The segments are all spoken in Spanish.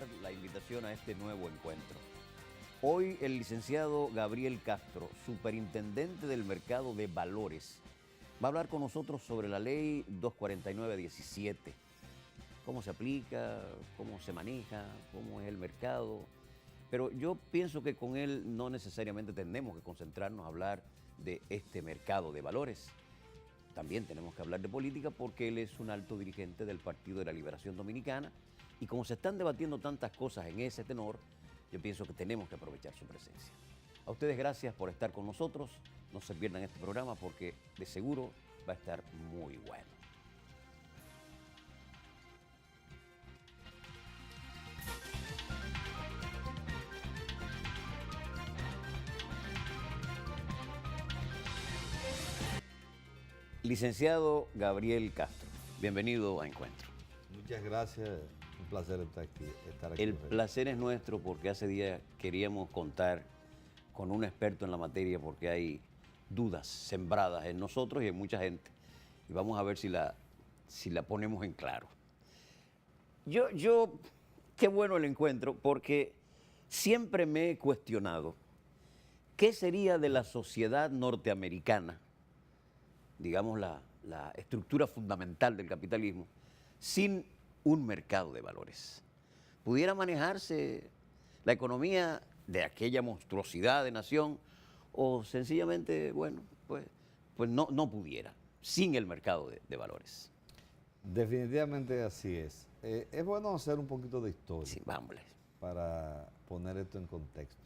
aceptar la invitación a este nuevo encuentro. Hoy el licenciado Gabriel Castro, superintendente del mercado de valores, va a hablar con nosotros sobre la ley 249/17. Cómo se aplica, cómo se maneja, cómo es el mercado. Pero yo pienso que con él no necesariamente tenemos que concentrarnos a hablar de este mercado de valores. También tenemos que hablar de política porque él es un alto dirigente del Partido de la Liberación Dominicana y como se están debatiendo tantas cosas en ese tenor, yo pienso que tenemos que aprovechar su presencia. A ustedes gracias por estar con nosotros, no se pierdan este programa porque de seguro va a estar muy bueno. Licenciado Gabriel Castro, bienvenido a Encuentro. Muchas gracias, un placer estar aquí. El placer es nuestro porque hace días queríamos contar con un experto en la materia porque hay dudas sembradas en nosotros y en mucha gente. Y vamos a ver si la ponemos en claro. Qué bueno el encuentro porque siempre me he cuestionado qué sería de la sociedad norteamericana, digamos la estructura fundamental del capitalismo, sin un mercado de valores. ¿Pudiera manejarse la economía de aquella monstruosidad de nación o sencillamente, bueno, pues no pudiera, sin el mercado de valores? Definitivamente así es. Es bueno hacer un poquito de historia. Sí, vámonos. Para poner esto en contexto.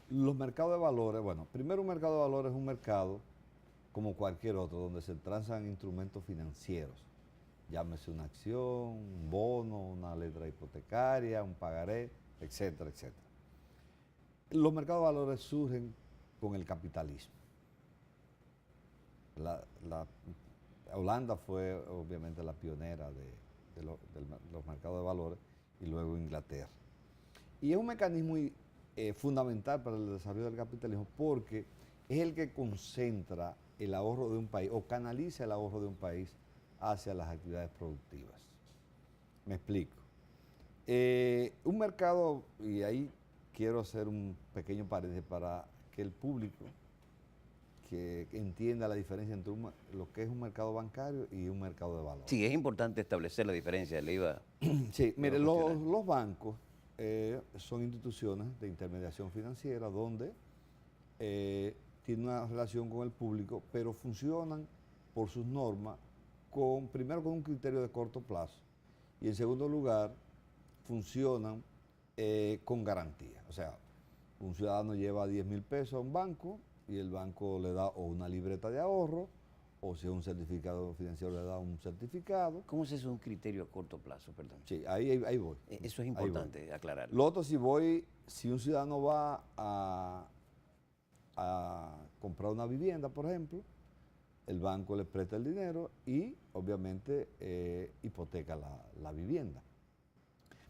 Los mercados de valores, bueno, primero un mercado de valores es un mercado como cualquier otro, donde se transan instrumentos financieros. Llámese una acción, un bono, una letra hipotecaria, un pagaré, etcétera, etcétera. Los mercados de valores surgen con el capitalismo. Holanda fue obviamente la pionera de los mercados de valores y luego Inglaterra. Y es un mecanismo fundamental para el desarrollo del capitalismo porque es el que concentra el ahorro de un país o canaliza el ahorro de un país hacia las actividades productivas. Me explico. Un mercado, y ahí quiero hacer un pequeño paréntesis para que el público que entienda la diferencia entre lo que es un mercado bancario y un mercado de valores. Sí, es importante establecer la diferencia, le iba. Sí, mire, los bancos son instituciones de intermediación financiera donde tienen una relación con el público, pero funcionan por sus normas primero con un criterio de corto plazo y en segundo lugar funcionan con garantía. O sea, un ciudadano lleva 10,000 pesos a un banco y el banco le da o una libreta de ahorro o si es un certificado financiero le da un certificado. ¿Cómo es eso un criterio a corto plazo, perdón? Sí, ahí voy. Eso es importante aclararlo. Lo otro, si un ciudadano va a comprar una vivienda, por ejemplo, el banco le presta el dinero y obviamente hipoteca la vivienda.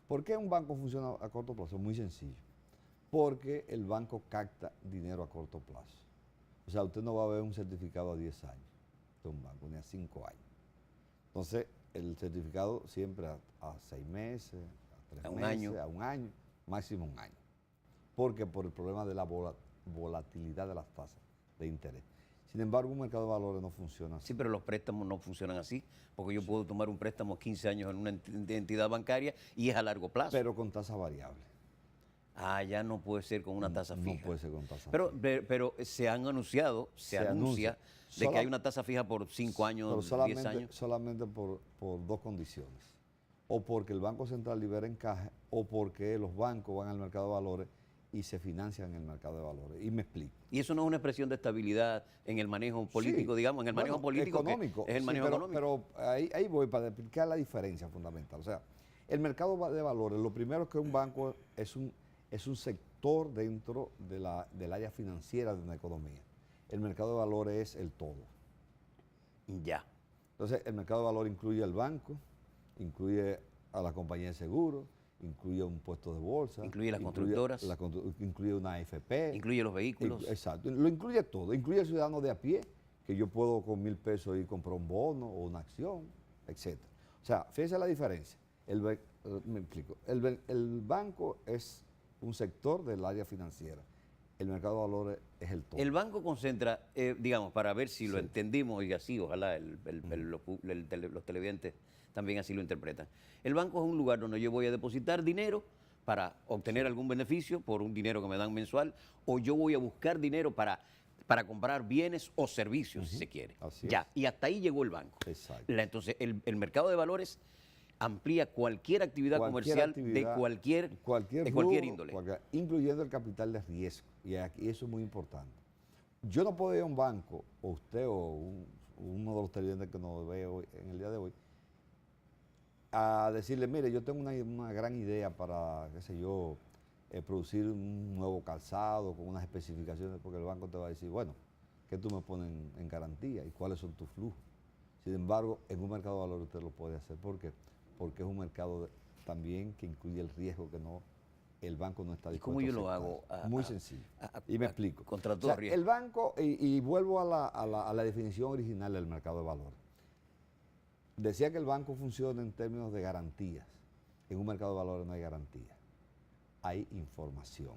¿Por qué un banco funciona a corto plazo? Muy sencillo. Porque el banco capta dinero a corto plazo. O sea, usted no va a ver un certificado a 10 años de un banco, ni a 5 años. Entonces, el certificado siempre a 6 meses, a 3 meses, a un año, máximo un año. Porque por el problema de la volatilidad de las tasas de interés. Sin embargo, un mercado de valores no funciona así. Sí, pero los préstamos no funcionan así, porque yo puedo tomar un préstamo 15 años en una entidad bancaria y es a largo plazo. Pero con tasa variable. Ah, ya no puede ser con una tasa fija. No puede ser con tasa fija. Pero se anuncia de que hay una tasa fija por 5 años, 10 años. Solamente por dos condiciones. O porque el Banco Central libera encaje o porque los bancos van al mercado de valores y se financian en el mercado de valores. Y me explico. ¿Y eso no es una expresión de estabilidad en el manejo político, digamos, en el manejo político económico? Es el manejo económico. Pero ahí voy para explicar la diferencia fundamental. O sea, el mercado de valores, lo primero es que un banco es un sector dentro del área financiera de una economía. El mercado de valores es el todo. Ya. Entonces, el mercado de valores incluye al banco, incluye a la compañía de seguros, incluye un puesto de bolsa. Incluye las constructoras. Incluye una AFP. Incluye los vehículos. Exacto, lo incluye todo. Incluye al ciudadano de a pie, que yo puedo con 1,000 pesos ir a comprar un bono o una acción, etc. O sea, fíjense la diferencia. Me explico. El banco es un sector del área financiera. El mercado de valores es el todo. El banco concentra, digamos, para ver si lo Sí. entendimos y así, ojalá los televidentes también así lo interpretan. El banco es un lugar donde yo voy a depositar dinero para obtener algún beneficio por un dinero que me dan mensual, o yo voy a buscar dinero para comprar bienes o servicios, si se quiere. Así Ya, es. y hasta ahí llegó el banco. Exacto. Entonces, el mercado de valores amplía cualquier actividad comercial de cualquier flujo, índole. incluyendo el capital de riesgo. Y aquí eso es muy importante. Yo no puedo ir a un banco, o usted uno de los televidentes que nos ve hoy, en el día de hoy, a decirle, mire, yo tengo una gran idea para, qué sé yo, producir un nuevo calzado con unas especificaciones, porque el banco te va a decir, bueno, ¿qué tú me pones en garantía y cuáles son tus flujos? Sin embargo, en un mercado de valores usted lo puede hacer. ¿Por qué? Porque es un mercado también que incluye el riesgo que el banco no está ¿Y dispuesto cómo yo a lo aceptar. hago? Muy sencillo. Y me explico. Contra O todo sea, riesgo. el banco, y vuelvo a la definición original del mercado de valores. Decía que el banco funciona en términos de garantías. En un mercado de valores no hay garantía. Hay información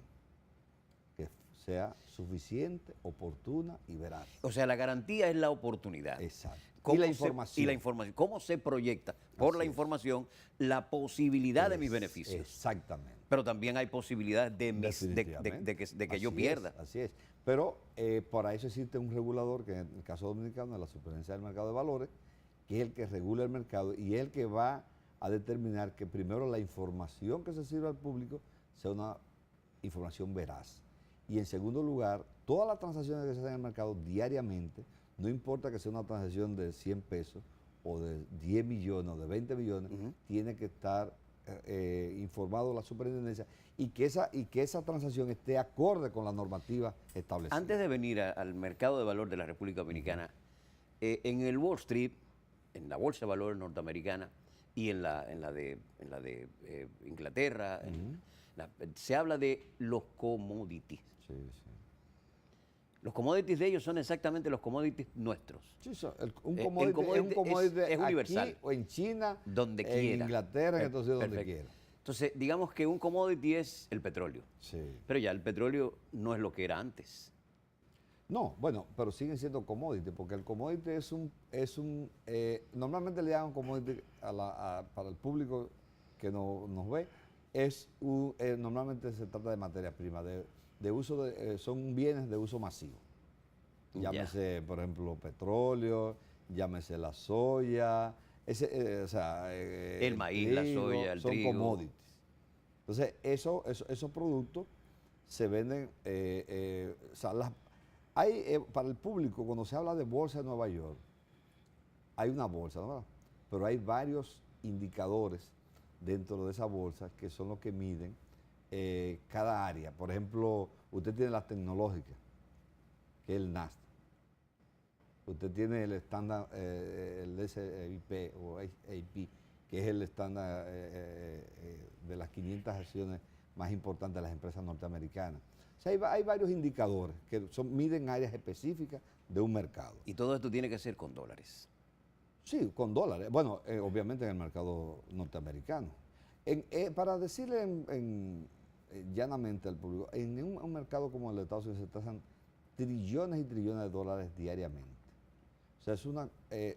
que sea suficiente, oportuna y veraz. O sea, la garantía es la oportunidad. Exacto. ¿Cómo Y la se- información. Y la información. ¿Cómo se proyecta por Así la es. información la posibilidad de mis beneficios? Exactamente. Pero también hay posibilidades de Definitivamente. que yo Así pierda. es, así es. Pero para eso existe un regulador, que en el caso dominicano es la Superintendencia del Mercado de Valores, que es el que regula el mercado y es el que va a determinar que primero la información que se sirva al público sea una información veraz. Y en segundo lugar, todas las transacciones que se hacen en el mercado diariamente, no importa que sea una transacción de 100 pesos o de 10 millones o de 20 millones, tiene que estar informado la superintendencia y que esa transacción esté acorde con la normativa establecida. Antes de venir al mercado de valor de la República Dominicana, en el Wall Street, en la Bolsa de Valores norteamericana y en la de Inglaterra, se habla de los commodities. Sí, sí. Los commodities de ellos son exactamente los commodities nuestros. Sí, El commodity es un commodity commodity es universal. aquí o en China, Donde en quiera. Inglaterra, en Estados Unidos, donde Perfecto. quiera. Entonces, digamos que un commodity es el petróleo. Sí. Pero ya el petróleo no es lo que era antes. No, bueno, pero siguen siendo commodity, porque el commodity normalmente le llaman commodity para el público que nos ve, normalmente se trata de materia prima, son bienes de uso masivo. Llámese, por ejemplo, petróleo, llámese la soya, El maíz, la soya, el trigo. Son commodities. Entonces, esos productos se venden, para el público, cuando se habla de bolsa de Nueva York, hay una bolsa, ¿no? Pero hay varios indicadores dentro de esa bolsa que son los que miden cada área. Por ejemplo, usted tiene las tecnológicas, que es el Nasdaq. Usted tiene el estándar, el SIP o AP, que es el estándar de las 500 acciones más importantes de las empresas norteamericanas. O sea, hay varios indicadores que miden áreas específicas de un mercado. Y todo esto tiene que ser con dólares. Sí, con dólares. Bueno, obviamente en el mercado norteamericano. Para decirle llanamente al público, en un mercado como el de Estados Unidos se tasan trillones y trillones de dólares diariamente. O sea,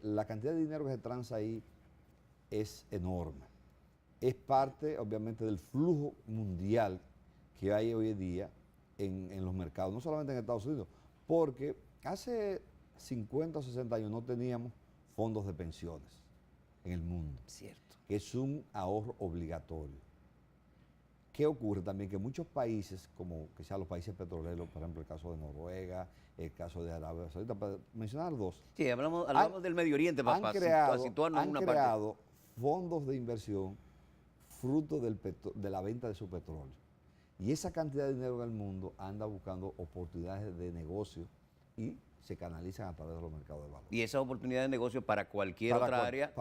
la cantidad de dinero que se transa ahí es enorme. Es parte, obviamente, del flujo mundial que hay hoy en día en los mercados, no solamente en Estados Unidos, porque hace 50 o 60 años no teníamos fondos de pensiones en el mundo. Cierto. Que es un ahorro obligatorio. ¿Qué ocurre también? Que muchos países, como que sean los países petroleros, por ejemplo, el caso de Noruega, el caso de Arabia Saudita, para mencionar dos. Sí, hablamos del Medio Oriente para situarnos en una parte. Han creado fondos de inversión fruto de la venta de su petróleo. Y esa cantidad de dinero en el mundo anda buscando oportunidades de negocio y se canalizan a través de los mercados de valores. Y esas oportunidades de negocio para cualquier otra área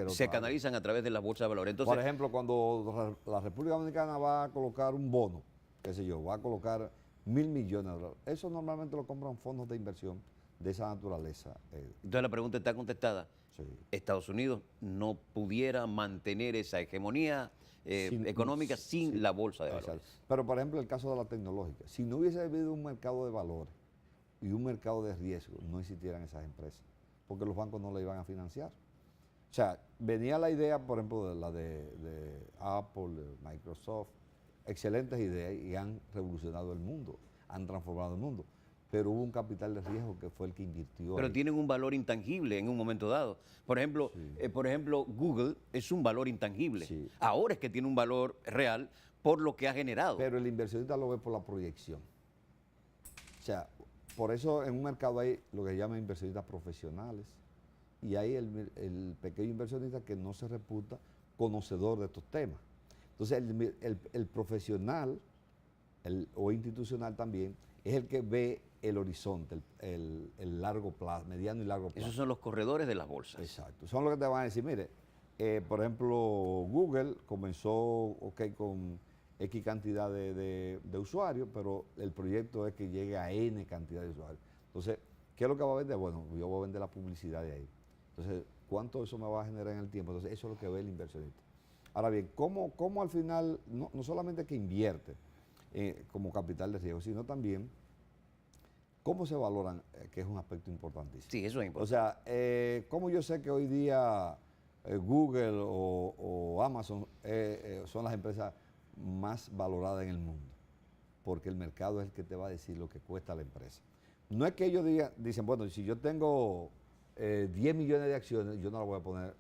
se canalizan a través de las bolsas de valores. Entonces, por ejemplo, cuando la República Dominicana va a colocar un bono, qué sé yo, va a colocar 1.000 millones de dólares, eso normalmente lo compran fondos de inversión de esa naturaleza. Entonces la pregunta está contestada. Sí. Estados Unidos no pudiera mantener esa hegemonía económica sin sí, la bolsa de exacto. valores. Pero por ejemplo el caso de la tecnológica, si no hubiese habido un mercado de valores y un mercado de riesgo, no existieran esas empresas, porque los bancos no le iban a financiar. O sea, venía la idea, por ejemplo, de la de Apple, de Microsoft, excelentes ideas y han revolucionado el mundo, han transformado el mundo. Pero hubo un capital de riesgo que fue el que invirtió Pero ahí. tienen un valor intangible en un momento dado. Por ejemplo, Google es un valor intangible. Sí. Ahora es que tiene un valor real por lo que ha generado. Pero el inversionista lo ve por la proyección. O sea, por eso en un mercado hay lo que se llama inversionistas profesionales y hay el pequeño inversionista que no se reputa conocedor de estos temas. Entonces el profesional o institucional también es el que ve el horizonte, el largo plazo, mediano y largo plazo. Esos son los corredores de las bolsas. Exacto. Son los que te van a decir, mire, por ejemplo, Google comenzó con X cantidad de usuarios, pero el proyecto es que llegue a N cantidad de usuarios. Entonces, ¿qué es lo que va a vender? Bueno, yo voy a vender la publicidad de ahí. Entonces, ¿cuánto eso me va a generar en el tiempo? Entonces, eso es lo que ve el inversionista. Ahora bien, ¿cómo al final, no solamente que invierte como capital de riesgo, sino también cómo se valoran, que es un aspecto importantísimo? Sí, eso es importante. O sea, ¿cómo yo sé que hoy día Google o Amazon son las empresas más valoradas en el mundo? Porque el mercado es el que te va a decir lo que cuesta la empresa. No es que ellos dicen, bueno, si yo tengo 10 millones de acciones, yo no le voy a poner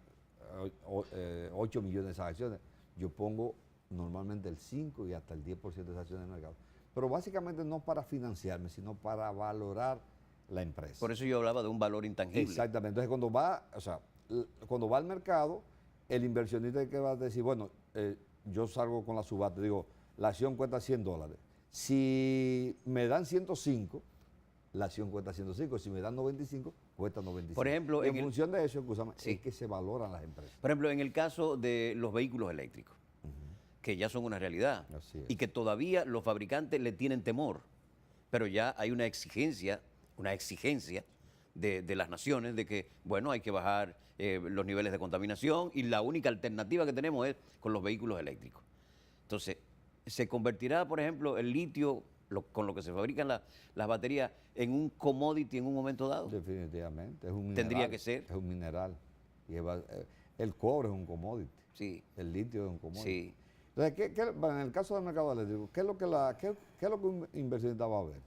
8 millones de esas acciones. Yo pongo normalmente el 5 y hasta el 10% de esas acciones en el mercado. Pero básicamente no para financiarme, sino para valorar la empresa. Por eso yo hablaba de un valor intangible. Exactamente. Entonces, cuando va al mercado, el inversionista que va a decir, bueno, yo salgo con la subasta, digo, la acción cuesta $100. Si me dan 105, la acción cuesta 105. Si me dan 95, cuesta 95. Por ejemplo, en función de eso, sí, es que se valoran las empresas. Por ejemplo, en el caso de los vehículos eléctricos, que ya son una realidad y que todavía los fabricantes le tienen temor, pero ya hay una exigencia de las naciones de que, bueno, hay que bajar los niveles de contaminación y la única alternativa que tenemos es con los vehículos eléctricos. Entonces, ¿se convertirá, por ejemplo, el litio, con lo que se fabrican las baterías, en un commodity en un momento dado? Definitivamente, es un mineral. Tendría que ser. Es un mineral. Y el cobre es un commodity. Sí. El litio es un commodity. Sí. Entonces, en el caso del mercado eléctrico, ¿qué es lo que un inversionista va a ver?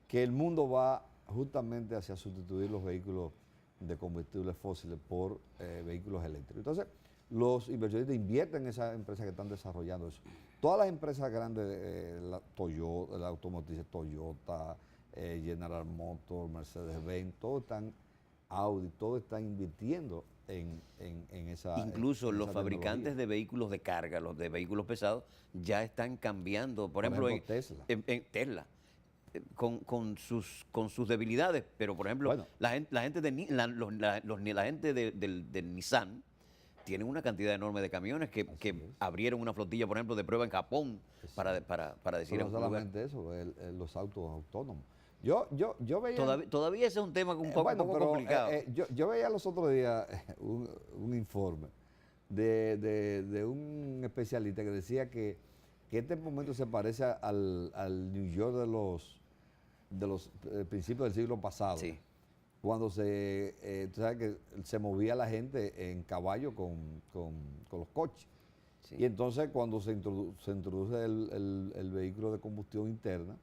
Que el mundo va justamente hacia sustituir los vehículos de combustibles fósiles por vehículos eléctricos. Entonces, los inversionistas invierten en esas empresas que están desarrollando eso. Todas las empresas grandes, Toyota, la automotriz Toyota, General Motors, Mercedes-Benz, Audi, todos están invirtiendo en esa. Incluso los fabricantes tecnología. de vehículos de carga, los de vehículos pesados, ya están cambiando. Por ejemplo, Tesla. En Tesla. Con sus debilidades, pero por ejemplo, Bueno. la gente del Nissan tienen una cantidad enorme de camiones que abrieron una flotilla, por ejemplo, de prueba en Japón para decir No en un lugar. solamente eso, los autos autónomos. Yo veía. Todavía ese es un tema un poco pero, complicado. Yo veía los otros días un informe de un especialista que decía que este momento se parece al New York de los principios del siglo pasado. Sí. Cuando tú sabes que se movía la gente en caballo con los coches. Sí. Y entonces cuando se introduce el vehículo de combustión interna,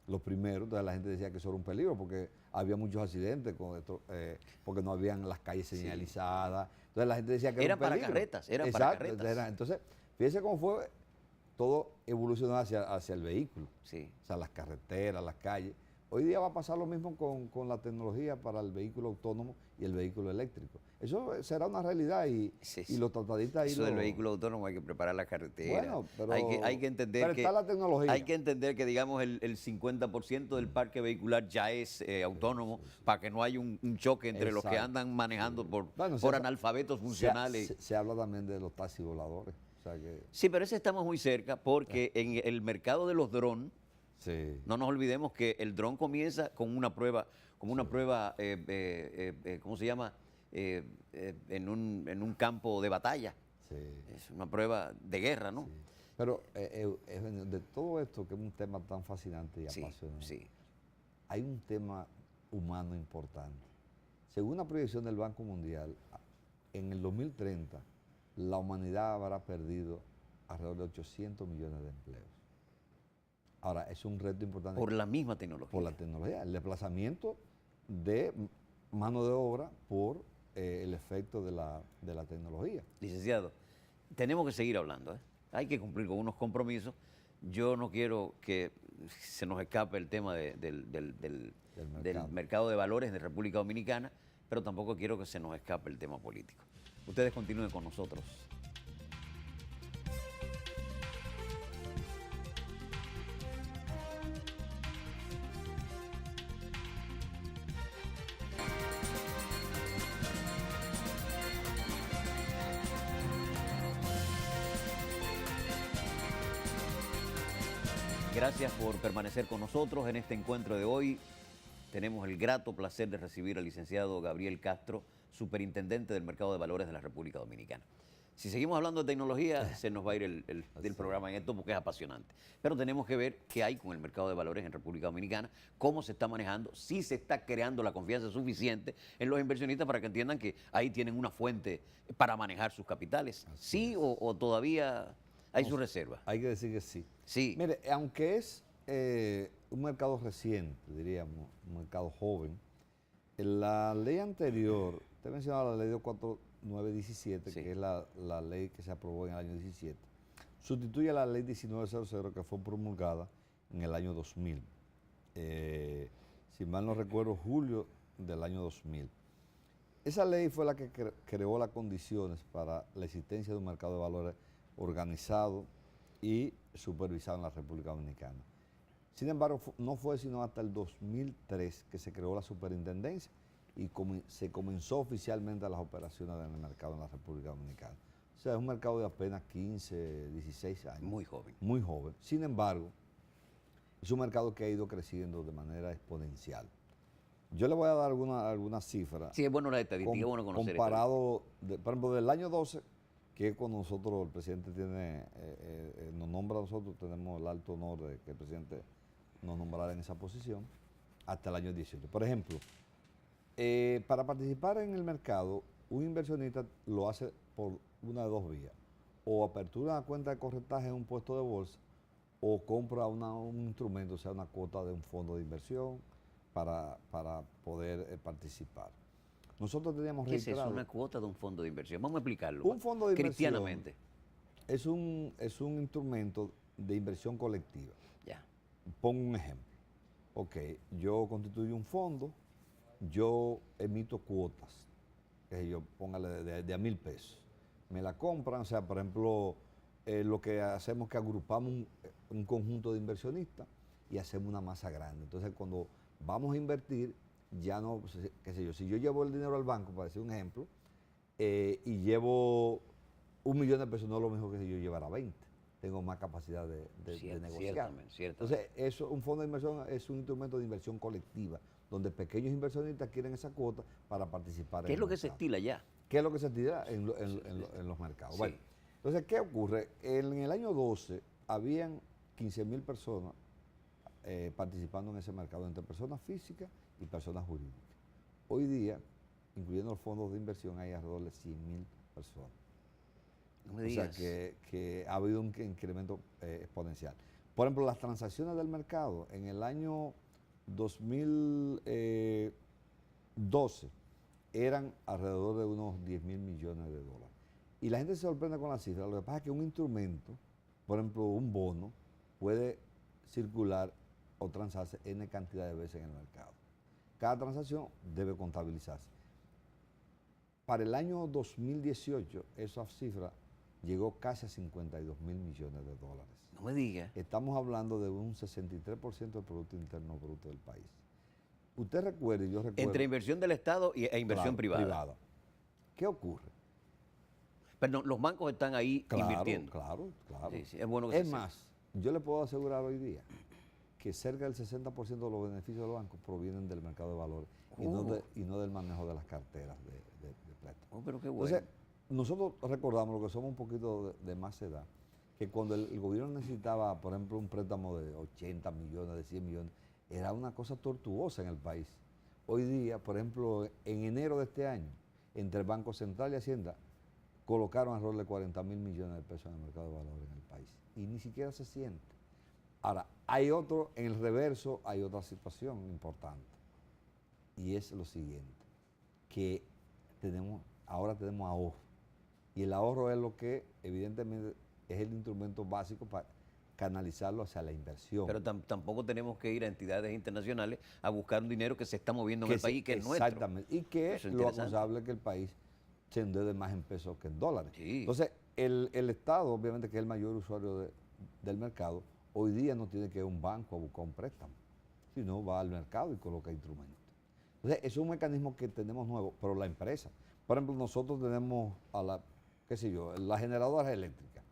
los primeros, entonces la gente decía que eso era un peligro porque había muchos accidentes con esto, porque no habían las calles señalizadas. Entonces la gente decía que era un peligro. Eran para carretas. Entonces, fíjese cómo fue, todo evolucionó hacia el vehículo. Sí. O sea, las carreteras, las calles. Hoy día va a pasar lo mismo con la tecnología para el vehículo autónomo y el vehículo eléctrico. Eso será una realidad y los tratadistas ahí. Eso del vehículo autónomo hay que preparar la carretera. Bueno, pero hay que entender pero está la tecnología. Hay que entender que digamos el 50% del parque vehicular ya es autónomo para que no haya un choque entre los que andan manejando por analfabetos funcionales. Se habla también de los taxis voladores. O sea que, sí, pero ese estamos muy cerca porque en el mercado de los drones, sí. no nos olvidemos que el dron comienza con una prueba como una prueba, ¿cómo se llama? En un campo de batalla. Sí. Es una prueba de guerra, ¿no? Sí. Pero de todo esto, que es un tema tan fascinante y Sí, apasionante, sí. hay un tema humano importante. Según la proyección del Banco Mundial, en el 2030 la humanidad habrá perdido alrededor de 800 millones de empleos. Ahora, es un reto importante. Por la misma tecnología. Por la tecnología, el desplazamiento de mano de obra por el efecto de la tecnología. Licenciado, tenemos que seguir hablando, ¿eh? Hay que cumplir con unos compromisos. Yo no quiero que se nos escape el tema del mercado de valores de República Dominicana, pero tampoco quiero que se nos escape el tema político. Ustedes continúen con nosotros. Gracias por permanecer con nosotros en este encuentro de hoy. Tenemos el grato placer de recibir al licenciado Gabriel Castro, superintendente del Mercado de Valores de la República Dominicana. Si seguimos hablando de tecnología, se nos va a ir el programa en esto porque es apasionante. Pero tenemos que ver qué hay con el mercado de valores en República Dominicana, cómo se está manejando, si se está creando la confianza suficiente en los inversionistas para que entiendan que ahí tienen una fuente para manejar sus capitales. ¿Sí o todavía hay su reserva? Hay que decir que sí. Sí. Mire, aunque es un mercado reciente, diríamos, un mercado joven, en la ley anterior, usted mencionaba la ley 24917, Sí. que es la ley que se aprobó en el año 17, sustituye a la ley 1900 que fue promulgada en el año 2000. Si mal no recuerdo, julio del año 2000. Esa ley fue la que creó las condiciones para la existencia de un mercado de valores organizado y supervisado en la República Dominicana. Sin embargo, no fue sino hasta el 2003 que se creó la superintendencia y se comenzó oficialmente las operaciones en el mercado en la República Dominicana. O sea, es un mercado de apenas 15, 16 años. Muy joven. Muy joven. Sin embargo, es un mercado que ha ido creciendo de manera exponencial. Yo le voy a dar algunas cifras. Sí, es bueno la estadística, es bueno conocer comparado, por ejemplo, del año 12, que con nosotros el presidente nos nombra a nosotros, tenemos el alto honor de que el presidente nos nombrara en esa posición, hasta el año 18. Por ejemplo, para participar en el mercado, un inversionista lo hace por una de dos vías. O apertura una cuenta de corretaje en un puesto de bolsa, o compra un instrumento, o sea, una cuota de un fondo de inversión para poder participar. Nosotros teníamos ¿Qué es registrado... eso? Una cuota de un fondo de inversión. Vamos a explicarlo. Un fondo de inversión cristianamente. Es un instrumento de inversión colectiva. Ya. Pongo un ejemplo. Ok, yo constituyo un fondo, yo emito cuotas, yo póngale de a 1,000 pesos. Me la compran, o sea, por ejemplo, lo que hacemos es que agrupamos un conjunto de inversionistas y hacemos una masa grande. Entonces, cuando vamos a invertir, ya no, qué sé yo, si yo llevo el dinero al banco, para decir un ejemplo, y llevo 1 millón de pesos, no es lo mismo que si yo llevara 20. Tengo más capacidad de negociar. Entonces, un fondo de inversión es un instrumento de inversión colectiva, donde pequeños inversionistas quieren esa cuota para participar en el mercado. ¿Qué es lo que se estila ya? ¿Qué es lo que se estila en los mercados? Sí. Bueno, entonces, ¿qué ocurre? En el año 12 habían 15,000 personas participando en ese mercado, entre personas físicas y personas jurídicas. Hoy día, incluyendo los fondos de inversión, hay alrededor de 100,000 personas. No me digas. O sea, que ha habido un incremento exponencial. Por ejemplo, las transacciones del mercado en el año 2012 eran alrededor de unos 10,000 millones de dólares. Y la gente se sorprende con la cifra. Lo que pasa es que un instrumento, por ejemplo, un bono, puede circular o transarse N cantidad de veces en el mercado. Cada transacción debe contabilizarse. Para el año 2018, esa cifra llegó casi a 52,000 millones de dólares. No me diga. Estamos hablando de un 63% del Producto Interno Bruto del país. Usted recuerde, yo recuerdo... Entre inversión del Estado e inversión privada. ¿Qué ocurre? Perdón, los bancos están ahí invirtiendo. Claro. Sí, es bueno que es más, yo le puedo asegurar hoy día que cerca del 60% de los beneficios de los bancos provienen del mercado de valores y no del manejo de las carteras de préstamos. Oh, pero qué bueno. Entonces, nosotros recordamos, lo que somos un poquito de más edad, que cuando el gobierno necesitaba, por ejemplo, un préstamo de 80 millones, de 100 millones, era una cosa tortuosa en el país. Hoy día, por ejemplo, en enero de este año, entre el Banco Central y Hacienda, colocaron alrededor de 40 mil millones de pesos en el mercado de valores en el país. Y ni siquiera se siente. Ahora, hay otro, en el reverso, hay otra situación importante. Y es lo siguiente, que ahora tenemos ahorro. Y el ahorro es lo que, evidentemente, es el instrumento básico para canalizarlo hacia la inversión. Pero tampoco tenemos que ir a entidades internacionales a buscar un dinero que se está moviendo en el país, que es nuestro. Exactamente. Y que lo aconsejable es que el país se endeude más en pesos que en dólares. Sí. Entonces, el Estado, obviamente, que es el mayor usuario del mercado, hoy día no tiene que ir a un banco a buscar un préstamo, sino va al mercado y coloca instrumentos. Entonces, eso es un mecanismo que tenemos nuevo, pero la empresa, por ejemplo, nosotros tenemos a las generadoras eléctricas,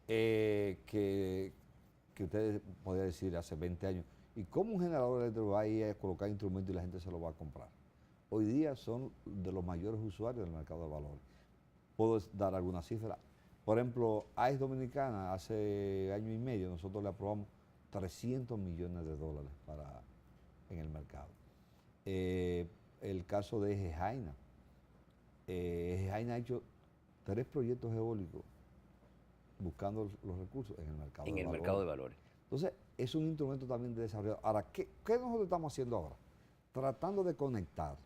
que ustedes podrían decir hace 20 años, ¿y cómo un generador eléctrico va a ir a colocar instrumentos y la gente se lo va a comprar? Hoy día son de los mayores usuarios del mercado de valores. Puedo dar algunas cifras. Por ejemplo, AES Dominicana, hace año y medio, nosotros le aprobamos 300 millones de dólares en el mercado. El caso de Eje Jaina. Eje Jaina ha hecho 3 proyectos eólicos buscando los recursos en el mercado de valores. En el mercado de valores. Entonces, es un instrumento también de desarrollo. Ahora, ¿qué nosotros estamos haciendo ahora? Tratando de conectar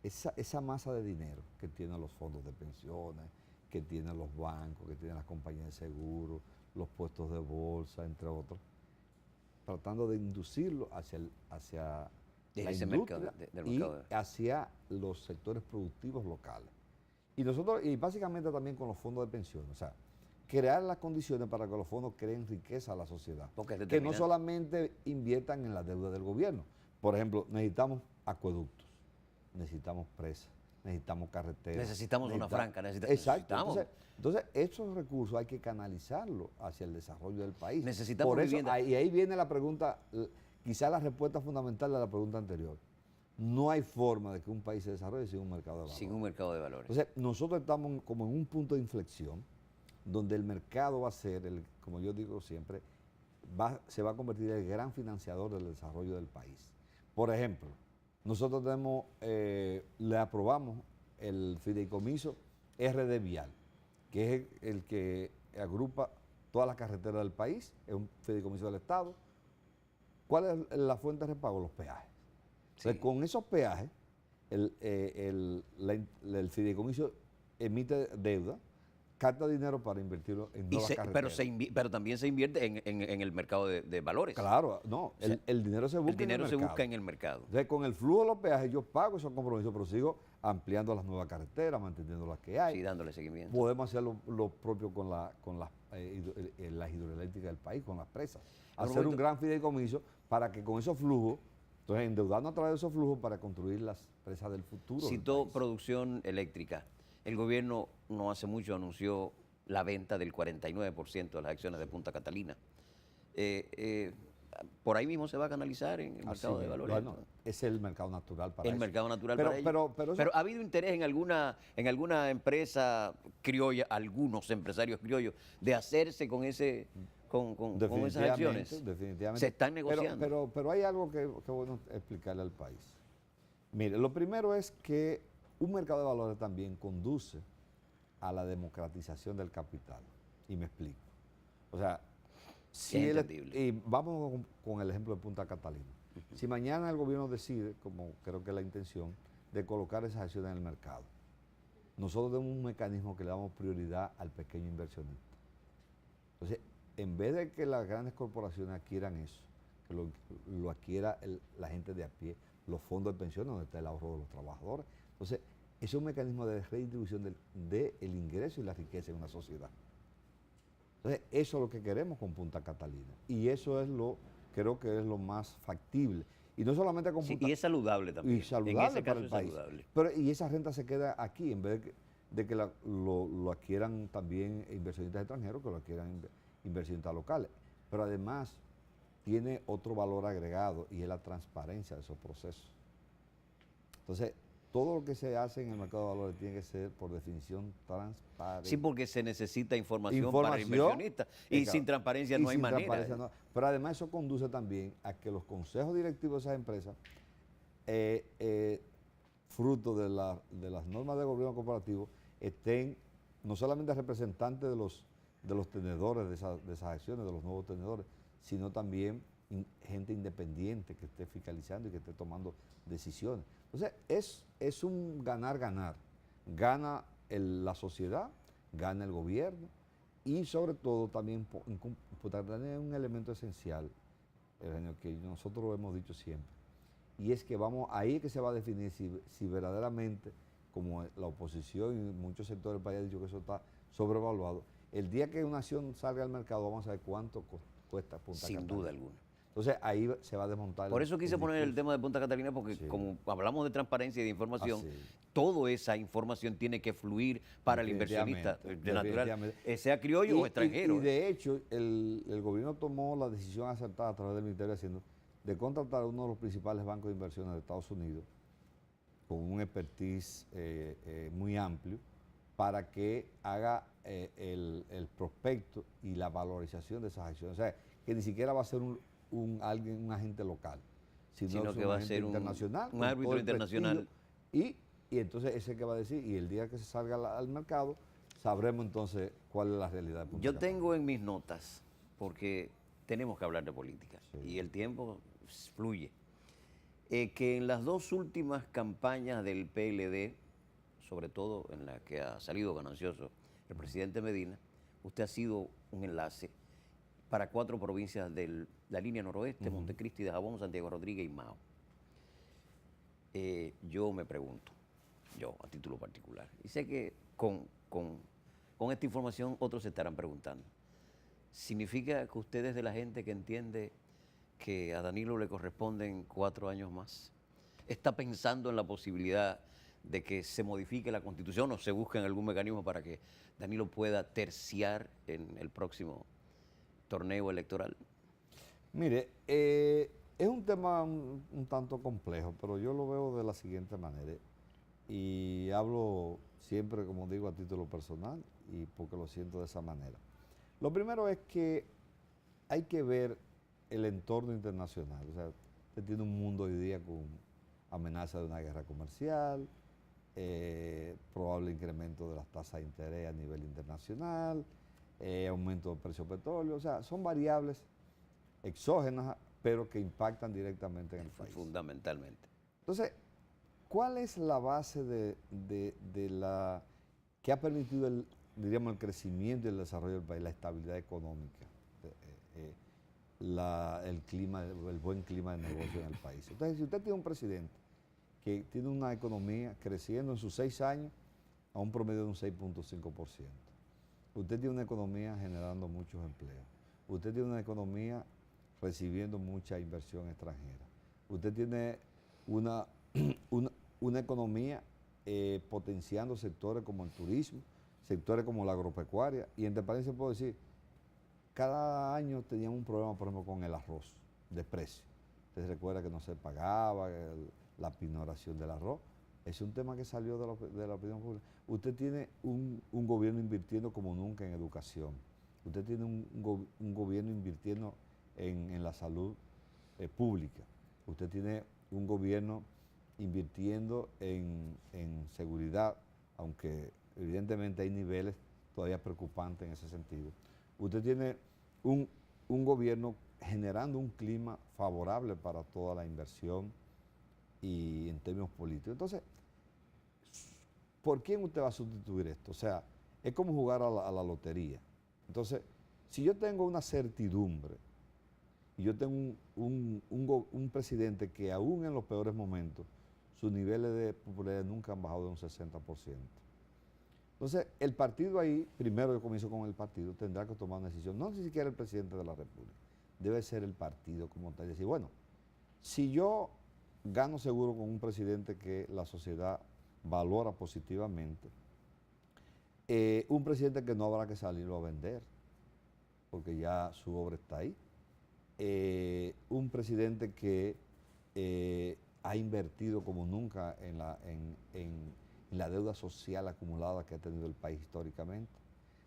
esa masa de dinero que tienen los fondos de pensiones, que tienen los bancos, que tienen las compañías de seguro, los puestos de bolsa, entre otros, tratando de inducirlo hacia la industria y hacia los sectores productivos locales. Y nosotros, y básicamente también con los fondos de pensiones, o sea, crear las condiciones para que los fondos creen riqueza a la sociedad. Que no solamente inviertan en la deuda del gobierno. Por ejemplo, necesitamos acueductos, necesitamos presas, necesitamos carreteras. Necesitamos una franja. Exacto. Entonces, esos recursos hay que canalizarlos hacia el desarrollo del país. Necesitamos Por eso, vivienda. y ahí viene la pregunta, quizá la respuesta fundamental de la pregunta anterior. No hay forma de que un país se desarrolle sin un mercado de valores. Sin un mercado de valores. Entonces, nosotros estamos como en un punto de inflexión donde el mercado va a ser, como yo digo siempre, se va a convertir en el gran financiador del desarrollo del país. Por ejemplo, nosotros le aprobamos el fideicomiso RD Vial, que es el que agrupa todas las carreteras del país, es un fideicomiso del Estado. ¿Cuál es la fuente de repago? Los peajes. Sí. Entonces, con esos peajes, el fideicomiso emite deuda, capta dinero para invertirlo en nuevas carreteras. Pero también se invierte en el mercado de valores. Claro, no, el dinero se busca en el mercado. Se busca en el mercado. Entonces, con el flujo de los peajes yo pago esos compromisos, pero sigo ampliando las nuevas carreteras, manteniendo las que hay. Sí, dándole seguimiento. Podemos hacer lo propio con las hidroeléctricas del país, con las presas. Hacer un gran fideicomiso para que con esos flujos, entonces endeudarnos a través de esos flujos para construir las presas del futuro. Citó producción eléctrica. El gobierno no hace mucho anunció la venta del 49% de las acciones de Punta Catalina. Por ahí mismo se va a canalizar en el mercado de valores. Bueno, es el mercado natural para el eso. Mercado natural para ello. Pero ¿ha habido interés en alguna empresa criolla, algunos empresarios criollos, de hacerse con esas acciones? Definitivamente. Se están negociando. Pero hay algo que es bueno explicarle al país. Mire, lo primero es que un mercado de valores también conduce a la democratización del capital. Y me explico. O sea, y vamos con el ejemplo de Punta Catalina. Si mañana el gobierno decide, como creo que es la intención, de colocar esas acciones en el mercado, nosotros tenemos un mecanismo que le damos prioridad al pequeño inversionista. Entonces, en vez de que las grandes corporaciones adquieran eso, que lo adquiera la gente de a pie, los fondos de pensiones donde está el ahorro de los trabajadores. Entonces, es un mecanismo de redistribución del ingreso y la riqueza en una sociedad. Entonces, eso es lo que queremos con Punta Catalina. Y eso creo que es lo más factible. Y no solamente con Punta y es saludable también. Y saludable para el país. Y esa renta se queda aquí, en vez de que lo adquieran también inversionistas extranjeros, que lo adquieran inversionistas locales. Pero además, tiene otro valor agregado y es la transparencia de esos procesos. Entonces, todo lo que se hace en el mercado de valores tiene que ser, por definición, transparente. Sí, porque se necesita información para el inversionista y sin transparencia no hay manera. Pero además eso conduce también a que los consejos directivos de esas empresas, fruto de las normas de gobierno corporativo, estén no solamente representantes de los tenedores de esas acciones, de los nuevos tenedores, sino también gente independiente que esté fiscalizando y que esté tomando decisiones. Entonces, es un ganar-ganar. Gana la sociedad, gana el gobierno y sobre todo también tener un elemento esencial, Eugenio, que nosotros lo hemos dicho siempre, y es que ahí es que se va a definir si verdaderamente, como la oposición y muchos sectores del país han dicho que eso está sobrevaluado, el día que una acción salga al mercado vamos a ver cuánto cuesta Punta Catalina. Sin duda alguna. Entonces ahí se va a desmontar. Por eso quise poner el tema de Punta Catalina, porque como hablamos de transparencia y de información, toda esa información tiene que fluir para el inversionista de natural, sea criollo o extranjero. Y de hecho, el gobierno tomó la decisión acertada a través del Ministerio de Hacienda de contratar a uno de los principales bancos de inversiones de Estados Unidos, con un expertise muy amplio, para que haga el prospecto y la valorización de esas acciones. O sea, que ni siquiera va a ser un agente local, sino que va a ser internacional, un árbitro internacional. Y entonces ese que va a decir, y el día que se salga al mercado, sabremos entonces cuál es la realidad. Yo tengo en mis notas, porque tenemos que hablar de política, y el tiempo fluye, que en las dos últimas campañas del PLD, sobre todo en la que ha salido ganancioso el presidente Medina, usted ha sido un enlace para 4 provincias de la línea noroeste, Montecristi, Dajabón, Santiago Rodríguez y Mao. Yo me pregunto, yo a título particular, y sé que con esta información otros se estarán preguntando, ¿significa que usted es de la gente que entiende que a Danilo le corresponden 4 años más? ¿Está pensando en la posibilidad de que se modifique la Constitución o se busque algún mecanismo para que Danilo pueda terciar en el próximo torneo electoral? Mire, es un tema un tanto complejo, pero yo lo veo de la siguiente manera, y hablo siempre, como digo, a título personal y porque lo siento de esa manera. Lo primero es que hay que ver el entorno internacional. O sea, usted tiene un mundo hoy día con amenaza de una guerra comercial, probable incremento de las tasas de interés a nivel internacional, aumento del precio del petróleo. O sea, son variables exógenas, pero que impactan directamente en el país. Fundamentalmente. Entonces, ¿cuál es la base de la que ha permitido diríamos, el crecimiento y el desarrollo del país, la estabilidad económica, el buen clima de negocio en el país? Entonces, si usted tiene un presidente que tiene una economía creciendo en sus 6 años a un promedio de un 6.5%, usted tiene una economía generando muchos empleos, usted tiene una economía recibiendo mucha inversión extranjera, usted tiene una economía potenciando sectores como el turismo, sectores como la agropecuaria, y entre paréntesis puedo decir, cada año teníamos un problema, por ejemplo, con el arroz de precio. Usted recuerda que no se pagaba, la pignoración del arroz. Es un tema que salió de la opinión pública. Usted tiene un gobierno invirtiendo como nunca en educación. Usted tiene un gobierno invirtiendo en la salud pública. Usted tiene un gobierno invirtiendo en seguridad, aunque evidentemente hay niveles todavía preocupantes en ese sentido. Usted tiene un gobierno generando un clima favorable para toda la inversión y en términos políticos. Entonces, ¿por quién usted va a sustituir esto? O sea, es como jugar a la lotería. Entonces, si yo tengo una certidumbre y yo tengo un presidente que aún en los peores momentos, sus niveles de popularidad nunca han bajado de un 60%. Entonces, el partido ahí, primero yo comienzo con el partido, tendrá que tomar una decisión, no ni siquiera el presidente de la República, debe ser el partido como tal. Decir, bueno, si yo gano seguro con un presidente que la sociedad valora positivamente, un presidente que no habrá que salirlo a vender, porque ya su obra está ahí. un presidente que ha invertido como nunca en la deuda social acumulada que ha tenido el país históricamente.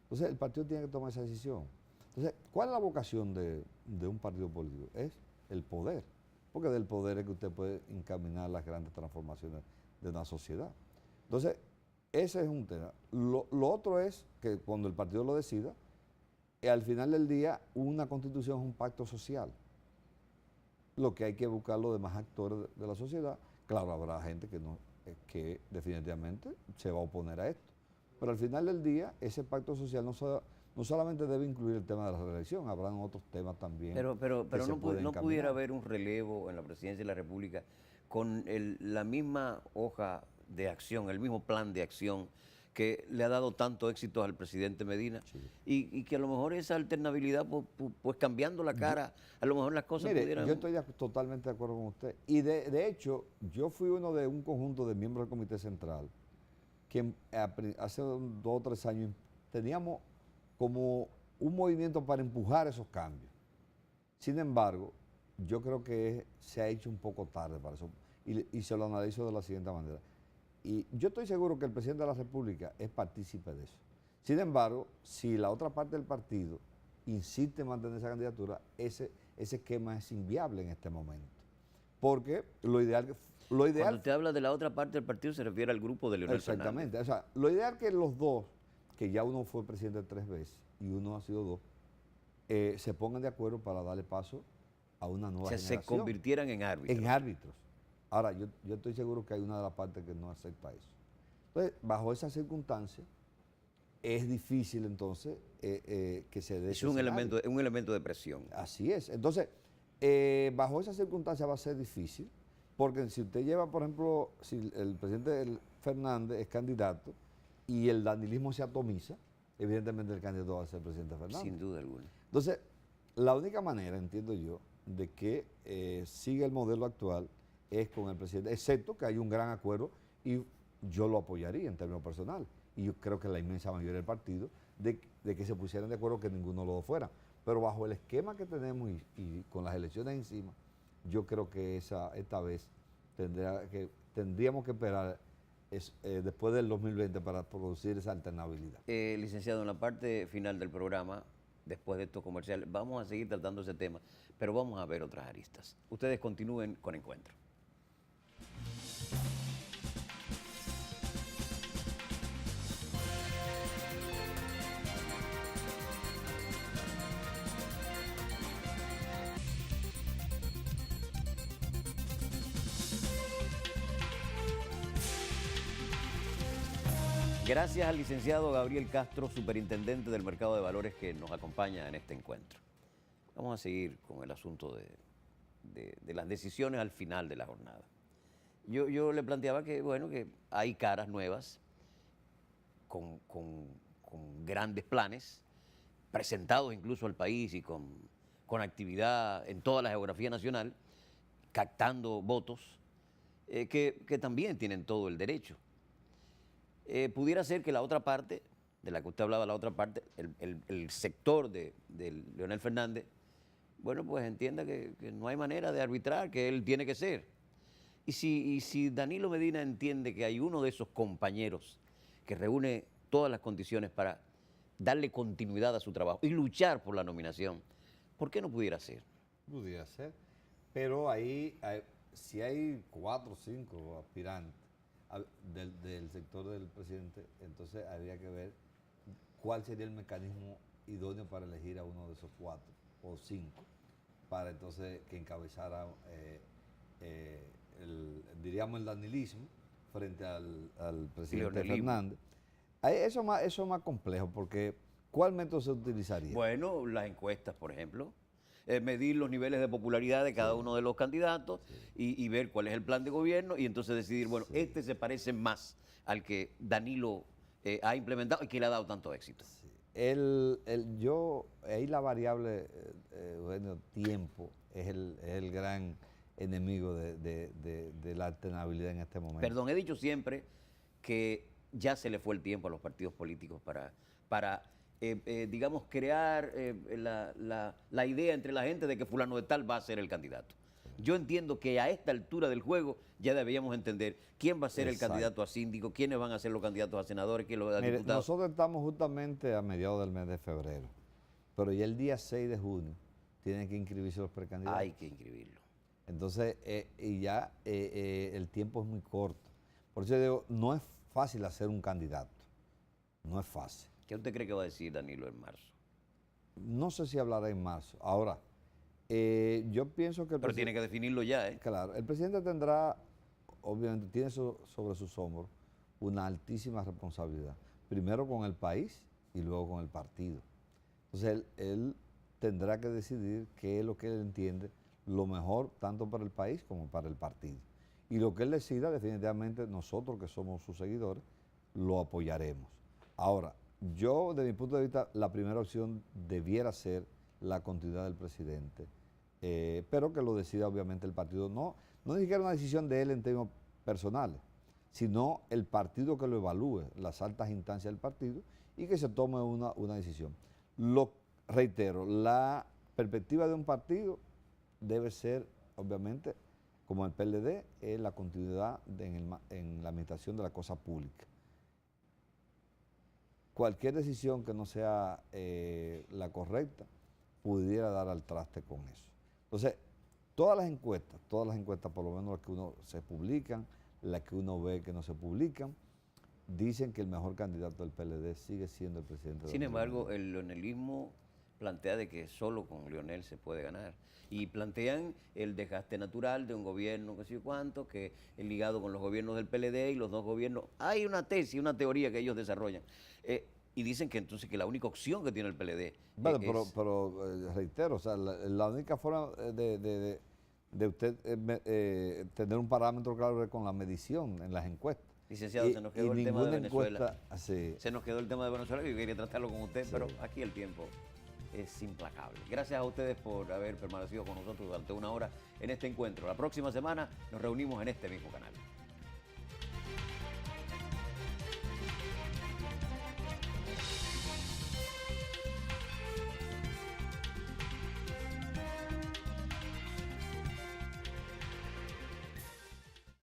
Entonces, el partido tiene que tomar esa decisión. Entonces, ¿cuál es la vocación de un partido político? Es el poder, porque del poder es que usted puede encaminar las grandes transformaciones de una sociedad. Entonces, ese es un tema. Lo otro es que cuando el partido lo decida, al final del día, una constitución es un pacto social. Lo que hay que buscar los demás actores de la sociedad. Claro, habrá gente que definitivamente se va a oponer a esto. Pero al final del día, ese pacto social no solamente debe incluir el tema de la reelección, habrán otros temas también. Pero que no, pueden no pudiera encaminar. haber un relevo en la presidencia de la República con la misma hoja de acción, el mismo plan de acción que le ha dado tanto éxito al presidente Medina, Sí. y que a lo mejor esa alternabilidad, pues cambiando la cara, a lo mejor las cosas Mire, pudieran... yo estoy totalmente de acuerdo con usted. Y de hecho, yo fui uno de un conjunto de miembros del Comité Central que hace 2 o 3 años teníamos como un movimiento para empujar esos cambios. Sin embargo, yo creo que se ha hecho un poco tarde para eso. Y se lo analizo de la siguiente manera. Y yo estoy seguro que el presidente de la República es partícipe de eso. Sin embargo, si la otra parte del partido insiste en mantener esa candidatura, ese esquema es inviable en este momento. Porque lo ideal... Cuando usted habla de la otra parte del partido, se refiere al grupo de Leonel Exactamente. Fernández. O sea, lo ideal que los dos, que ya uno fue presidente 3 veces y uno ha sido 2, se pongan de acuerdo para darle paso a una nueva generación. Se convirtieran en árbitros. En árbitros. Ahora, yo estoy seguro que hay una de las partes que no acepta eso. Entonces, bajo esas circunstancias, es difícil entonces que se dé Es ese un escenario. elemento de presión. Así es. Entonces, bajo esas circunstancias va a ser difícil, porque si usted lleva, por ejemplo, si el presidente Fernández es candidato y el danilismo se atomiza, evidentemente el candidato va a ser el presidente Fernández. Sin duda alguna. Entonces, la única manera, entiendo yo, de que siga el modelo actual es con el presidente, excepto que hay un gran acuerdo y yo lo apoyaría en términos personales. Y yo creo que la inmensa mayoría del partido, de que se pusieran de acuerdo que ninguno de los dos fuera. Pero bajo el esquema que tenemos y con las elecciones encima, yo creo que esta vez tendríamos que esperar después del 2020 para producir esa alternabilidad. Licenciado, en la parte final del programa, después de estos comerciales, vamos a seguir tratando ese tema, pero vamos a ver otras aristas. Ustedes continúen con Encuentro. Gracias al licenciado Gabriel Castro, superintendente del Mercado de Valores, que nos acompaña en este encuentro. Vamos a seguir con el asunto de las decisiones al final de la jornada. Yo le planteaba que, bueno, que hay caras nuevas con grandes planes, presentados incluso al país y con actividad en toda la geografía nacional, captando votos, que también tienen todo el derecho. Pudiera ser que la otra parte, de la que usted hablaba, la otra parte, el sector de Leonel Fernández, bueno, pues entienda que no hay manera de arbitrar, que él tiene que ser. Y si Danilo Medina entiende que hay uno de esos compañeros que reúne todas las condiciones para darle continuidad a su trabajo y luchar por la nominación, ¿por qué no pudiera ser? Pudiera ser, pero ahí, si hay 4 o 5 aspirantes del sector del presidente, entonces habría que ver cuál sería el mecanismo idóneo para elegir a uno de esos 4 o 5, para entonces que encabezara diríamos el danilismo frente al presidente Fernández. Eso es más complejo, porque ¿cuál método se utilizaría? Bueno, las encuestas, por ejemplo. Medir los niveles de popularidad de cada uno de los candidatos y ver cuál es el plan de gobierno y entonces decidir, bueno, este se parece más al que Danilo ha implementado y que le ha dado tanto éxito. Sí. Ahí la variable, Eugenio, tiempo, es el gran enemigo de la alternabilidad en este momento. Perdón, he dicho siempre que ya se le fue el tiempo a los partidos políticos para digamos, crear la idea entre la gente de que fulano de tal va a ser el candidato. Yo entiendo que a esta altura del juego ya deberíamos entender quién va a ser el candidato a síndico, quiénes van a ser los candidatos a senadores, quiénes los Mire, diputados. nosotros estamos justamente a mediados del mes de febrero, pero ya el día 6 de junio tienen que inscribirse los precandidatos. Hay que inscribirlo. Entonces, y ya el tiempo es muy corto. Por eso yo digo, no es fácil hacer un candidato. No es fácil. ¿Qué usted cree que va a decir Danilo en marzo? No sé si hablará en marzo. Ahora, yo pienso que... Pero tiene que definirlo ya, ¿eh? Claro, el presidente tendrá, obviamente, tiene sobre sus hombros una altísima responsabilidad. Primero con el país y luego con el partido. Entonces, él tendrá que decidir qué es lo que él entiende lo mejor tanto para el país como para el partido. Y lo que él decida, definitivamente nosotros que somos sus seguidores, lo apoyaremos. Ahora, yo, desde mi punto de vista, la primera opción debiera ser la continuidad del presidente, pero que lo decida obviamente el partido. No ni siquiera una decisión de él en términos personales, sino el partido que lo evalúe, las altas instancias del partido, y que se tome una decisión. Reitero, la perspectiva de un partido debe ser, obviamente, como el PLD, la continuidad en la administración de la cosa pública. Cualquier decisión que no sea la correcta pudiera dar al traste con eso. Entonces, todas las encuestas, por lo menos las que uno se publican, las que uno ve que no se publican, dicen que el mejor candidato del PLD sigue siendo el presidente. Sin embargo, el leonelismo plantea de que solo con Leonel se puede ganar. Y plantean el desgaste natural de un gobierno, que sé yo cuánto, que es ligado con los gobiernos del PLD y los dos gobiernos. Hay una tesis, una teoría que ellos desarrollan. Y dicen que entonces que la única opción que tiene el PLD bueno, pero reitero, o sea, la única forma de usted tener un parámetro claro es con la medición en las encuestas. Licenciado, se nos quedó el tema de Venezuela. Sí. Se nos quedó el tema de Venezuela, yo quería tratarlo con usted, sí. Pero aquí el tiempo es implacable. Gracias a ustedes por haber permanecido con nosotros durante una hora en este encuentro. La próxima semana nos reunimos en este mismo canal.